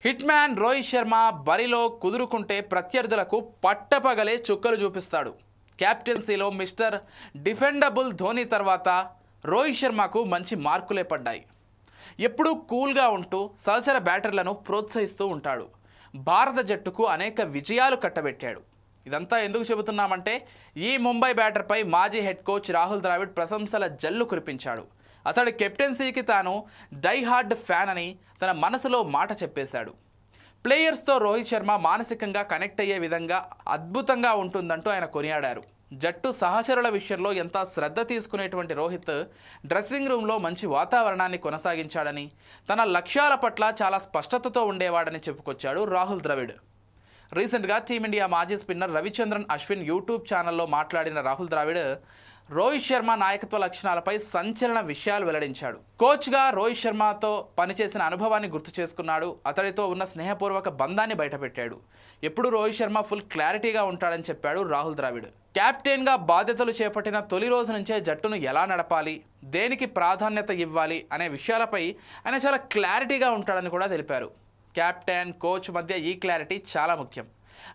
Hit man Rohit Sharma బరిలో కుదురుకుంటే ప్రత్యర్థులకు పట్టపగలే చుక్కలు చూపిస్తాడు. కెప్టెన్సీలో మిస్టర్ డిఫెండబుల్ ధోని తర్వాత రోహిత్ శర్మకు మంచి మార్కులే పడ్డాయి. ఎప్పుడూ కూల్గా ఉంటూ సహచర బ్యాటర్లను ప్రోత్సహిస్తూ ఉంటాడు. భారత జట్టుకు అనేక విజయాలు కట్టబెట్టాడు. ఇదంతా ఎందుకు చెబుతున్నామంటే ఈ ముంబై బ్యాటర్పై మాజీ హెడ్ కోచ్ రాహుల్ ద్రావిడ్ ప్రశంసల జల్లు కురిపించాడు. అతడి కెప్టెన్సీకి తాను డైహార్డ్ ఫ్యాన్ అని తన మనసులో మాట చెప్పేశాడు. ప్లేయర్స్తో రోహిత్ శర్మ మానసికంగా కనెక్ట్ అయ్యే విధంగా అద్భుతంగా ఉంటుందంటూ ఆయన కొనియాడారు. జట్టు సహచరుల విషయంలో ఎంత శ్రద్ధ తీసుకునేటువంటి రోహిత్ డ్రెస్సింగ్ రూమ్లో మంచి వాతావరణాన్ని కొనసాగించాడని, తన లక్ష్యాల పట్ల చాలా స్పష్టతతో ఉండేవాడని చెప్పుకొచ్చాడు రాహుల్ ద్రవిడ్. రీసెంట్గా టీమిండియా మాజీ స్పిన్నర్ రవిచంద్రన్ అశ్విన్ యూట్యూబ్ ఛానల్లో మాట్లాడిన రాహుల్ ద్రావిడ్ రోహిత్ శర్మ నాయకత్వ లక్షణాలపై సంచలన విషయాలు వెల్లడించాడు. కోచ్గా రోహిత్ శర్మతో పనిచేసిన అనుభవాన్ని గుర్తు చేసుకున్నాడు. అతడితో ఉన్న స్నేహపూర్వక బంధాన్ని బయటపెట్టాడు. ఎప్పుడు రోహిత్ శర్మ ఫుల్ క్లారిటీగా ఉంటాడని చెప్పాడు రాహుల్ ద్రావిడ్. కెప్టెన్గా బాధ్యతలు చేపట్టిన తొలి రోజు నుంచే జట్టును ఎలా నడపాలి, దేనికి ప్రాధాన్యత ఇవ్వాలి అనే విషయాలపై ఆయన చాలా క్లారిటీగా ఉంటాడని కూడా తెలిపారు. కెప్టెన్, కోచ్ మధ్య ఈ క్లారిటీ చాలా ముఖ్యం.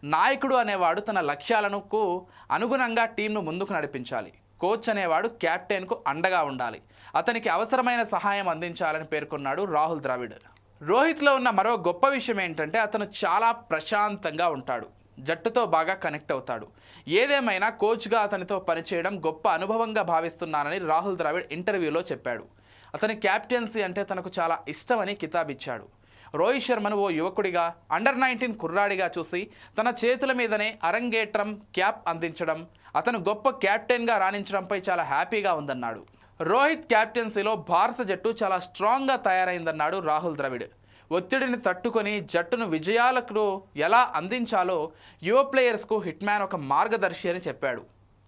నాయకుడు అనేవాడు తన లక్ష్యాలకు అనుగుణంగా టీంను ముందుకు నడిపించాలి. కోచ్ అనేవాడు కెప్టెన్కు అండగా ఉండాలి. అతనికి అవసరమైన సహాయం అందించాలని పేర్కొన్నాడు రాహుల్ ద్రావిడ్. రోహిత్లో ఉన్న మరో గొప్ప విషయం ఏంటంటే అతను చాలా ప్రశాంతంగా ఉంటాడు. జట్టుతో బాగా కనెక్ట్ అవుతాడు. ఏదేమైనా కోచ్గా అతనితో పనిచేయడం గొప్ప అనుభవంగా భావిస్తున్నానని రాహుల్ ద్రావిడ్ ఇంటర్వ్యూలో చెప్పాడు. అతని క్యాప్టెన్సీ అంటే తనకు చాలా ఇష్టమని కితాబిచ్చాడు. రోహిత్ శర్మను ఓ యువకుడిగా, అండర్-19 కుర్రాడిగా చూసి తన చేతుల మీదనే అరంగేట్రం క్యాప్ అందించడం, అతను గొప్ప కెప్టెన్గా రాణించడంపై చాలా హ్యాపీగా ఉందన్నాడు. రోహిత్ క్యాప్టెన్సీలో భారత జట్టు చాలా స్ట్రాంగ్గా తయారైందన్నాడు రాహుల్ ద్రవిడ్. ఒత్తిడిని తట్టుకొని జట్టును విజయాలకు ఎలా అందించాలో యువ ప్లేయర్స్కు హిట్ మ్యాన్ ఒక మార్గదర్శి అని చెప్పాడు.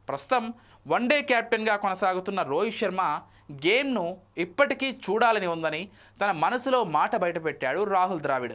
ప్రస్తుతం వన్డే కెప్టెన్గా కొనసాగుతున్న రోహిత్ శర్మ గేమ్ను ఇప్పటికీ చూడాలని ఉందని తన మనసులో మాట బయటపెట్టాడు రాహుల్ ద్రావిడ్.